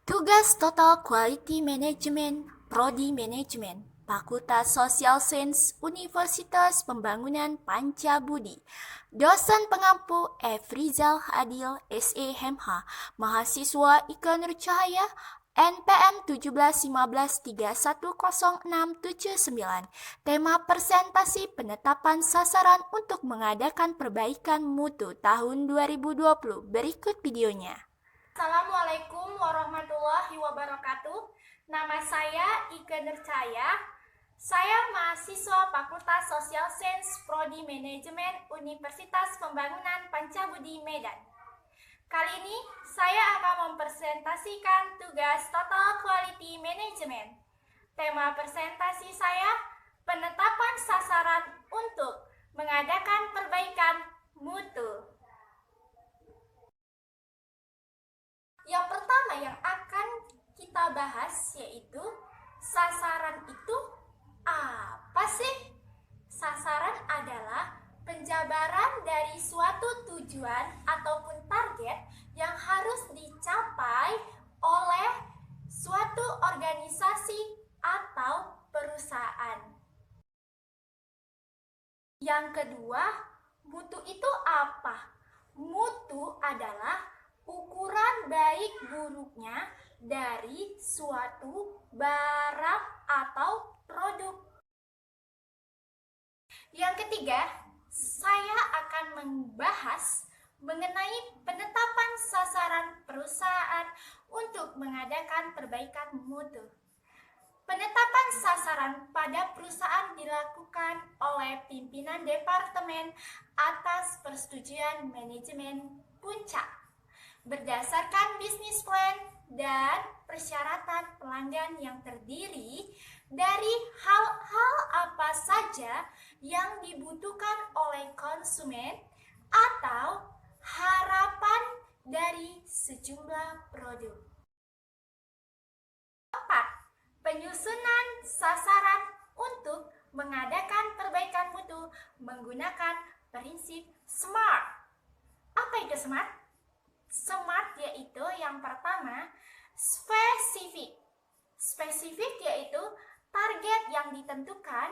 Tugas Total Quality Management, Prodi Manajemen, Fakultas Social Science, Universitas Pembangunan Pancabudi. Dosen pengampu F. Rizal Adil, SEMH, Mahasiswa Ika Nur Cahaya, NPM 1715310679. Tema presentasi penetapan sasaran untuk mengadakan perbaikan mutu tahun 2020. Berikut videonya. Assalamualaikum warahmatullahi wabarakatuh. Nama saya Ika Nur Cahaya. Saya mahasiswa Fakultas Social Science Prodi Manajemen Universitas Pembangunan Pancabudi Medan. Kali ini saya akan mempresentasikan tugas Total Quality Management. Tema presentasi saya penetapan sasaran untuk mengadakan perbaikan mutu. Yang pertama yang akan kita bahas yaitu sasaran itu apa sih? Sasaran adalah penjabaran dari suatu tujuan ataupun target yang harus dicapai oleh suatu organisasi atau perusahaan. Yang kedua, mutu itu apa? Mutu adalah ukuran baik buruknya dari suatu barang atau produk. Yang ketiga, saya akan membahas mengenai penetapan sasaran perusahaan untuk mengadakan perbaikan mutu. Penetapan sasaran pada perusahaan dilakukan oleh pimpinan departemen atas persetujuan manajemen puncak, berdasarkan bisnis plan dan persyaratan pelanggan yang terdiri dari hal-hal apa saja yang dibutuhkan oleh konsumen atau harapan dari sejumlah produk. 4. Penyusunan sasaran untuk mengadakan perbaikan mutu menggunakan prinsip SMART. Apa itu SMART? SMART yaitu yang pertama, spesifik. Spesifik yaitu target yang ditentukan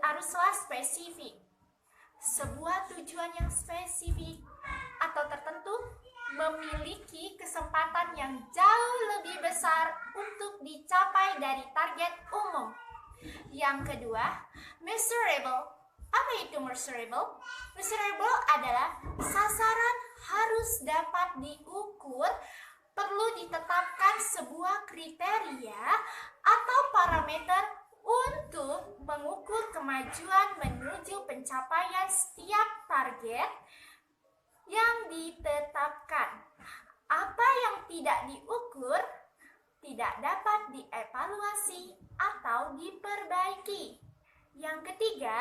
haruslah spesifik. Sebuah tujuan yang spesifik atau tertentu memiliki kesempatan yang jauh lebih besar untuk dicapai dari target umum. Yang kedua, measurable. Apa itu measurable? Measurable adalah sasaran harus dapat diukur, perlu ditetapkan sebuah kriteria atau parameter untuk mengukur kemajuan menuju pencapaian setiap target yang ditetapkan. Apa yang tidak diukur tidak dapat dievaluasi atau diperbaiki. Yang ketiga,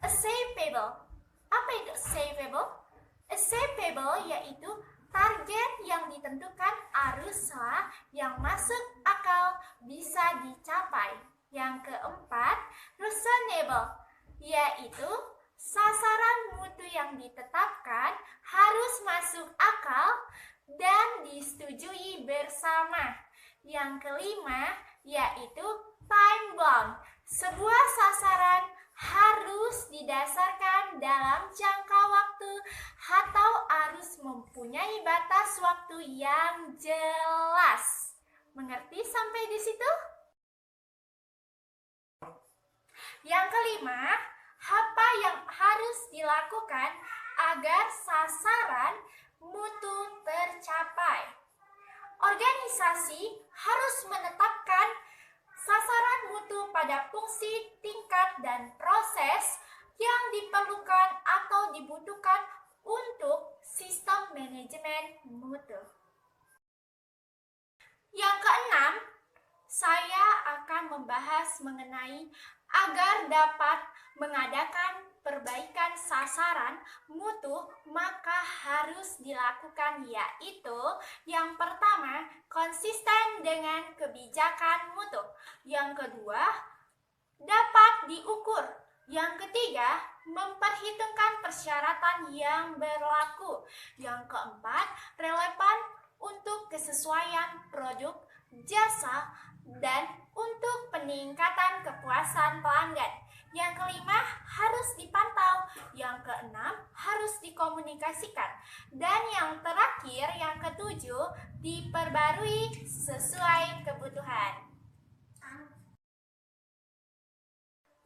achievable. Apa itu achievable? Achievable yaitu target yang ditentukan haruslah yang masuk akal bisa dicapai. Yang keempat, reasonable, yaitu sasaran mutu yang ditetapkan harus masuk akal dan disetujui bersama. Yang kelima, yaitu time bound. Sebuah sasaran harus didasarkan dalam jangka waktu atau harus mempunyai batas waktu yang jelas. Mengerti sampai di situ? Yang kelima, apa yang harus dilakukan agar sasaran mutu tercapai? Organisasi harus menetapkan sasaran mutu pada fungsi, tingkat, dan proses yang diperlukan atau dibutuhkan untuk sistem manajemen mutu. Yang keenam, saya akan membahas mengenai agar dapat mengadakan perbaikan sasaran mutu maka harus dilakukan, yaitu yang pertama, konsisten dengan kebijakan mutu. Yang kedua, dapat diukur. Yang ketiga, memperhitungkan persyaratan yang berlaku. Yang keempat, relevan untuk kesesuaian produk, jasa, dan untuk peningkatan kepuasan pelanggan. Yang kelima, harus dipantau. Yang keenam, harus dikomunikasikan. Dan yang terakhir, yang ketujuh, diperbarui sesuai kebutuhan.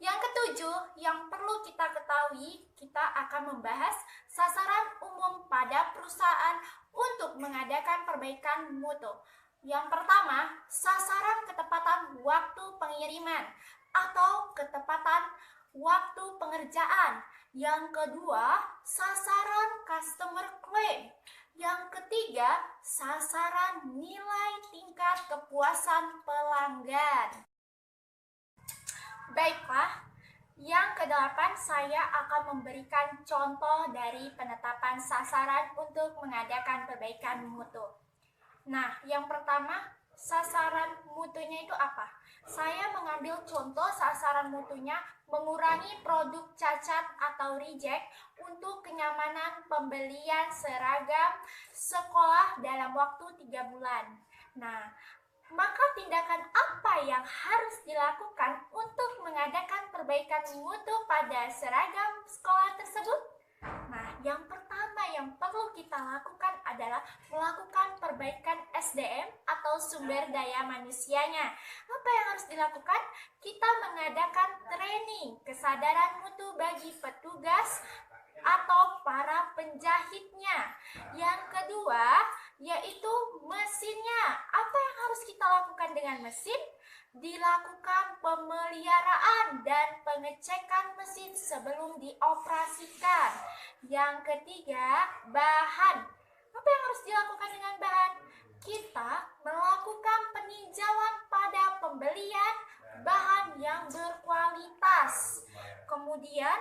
Yang ketujuh, yang perlu kita ketahui, kita akan membahas sasaran umum pada perusahaan untuk mengadakan perbaikan mutu. Yang pertama, sasaran ketepatan waktu pengiriman atau ketepatan waktu pengerjaan. Yang kedua, sasaran customer claim. Yang ketiga, sasaran nilai tingkat kepuasan pelanggan. Baiklah, yang kedelapan saya akan memberikan contoh dari penetapan sasaran untuk mengadakan perbaikan mutu. Nah, yang pertama, sasaran mutunya itu apa? Saya mengambil contoh sasaran mutunya mengurangi produk cacat atau reject untuk kenyamanan pembelian seragam sekolah dalam waktu 3 bulan. Nah, maka tindakan apa yang harus dilakukan untuk mengadakan perbaikan mutu pada seragam sekolah tersebut? Nah, yang pertama yang perlu kita lakukan adalah melakukan perbaikan SDM atau sumber daya manusianya. Apa yang harus dilakukan? Kita mengadakan training kesadaran mutu bagi petugas atau para penjahitnya. Yang kedua, yaitu mesinnya. Apa yang harus kita lakukan dengan mesin? Dilakukan pemeliharaan dan pengecekan mesin sebelum dioperasikan. Yang ketiga, bahan. Apa yang harus dilakukan dengan bahan? Kita melakukan peninjauan pada pembelian bahan yang berkualitas. Kemudian,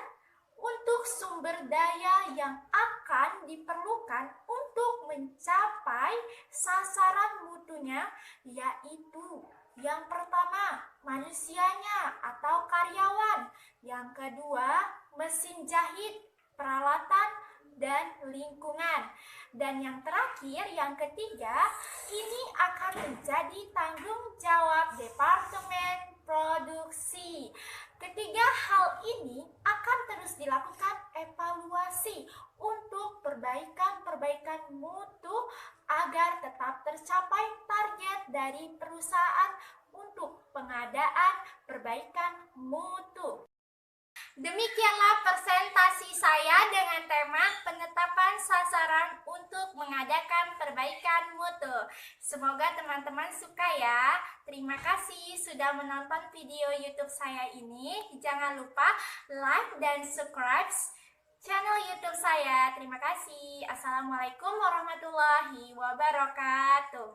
untuk sumber daya yang akan diperlukan untuk mencapai sasaran mutunya, yaitu yang pertama, manusianya atau karyawan. Yang kedua, mesin jahit, peralatan, dan lingkungan. Dan yang terakhir, yang ketiga, ini akan menjadi tanggung jawab Departemen Produksi. Ketiga hal ini akan terus dilakukan evaluasi untuk perbaikan mutu agar tetap tercapai target dari perusahaan untuk pengadaan perbaikan mutu. Demikianlah presentasi saya dengan tema penetapan sasaran untuk mengadakan perbaikan mutu. Semoga teman-teman suka ya. Terima kasih sudah menonton video YouTube saya ini. Jangan lupa like dan subscribe channel YouTube saya. Terima kasih. Assalamualaikum warahmatullahi wabarakatuh.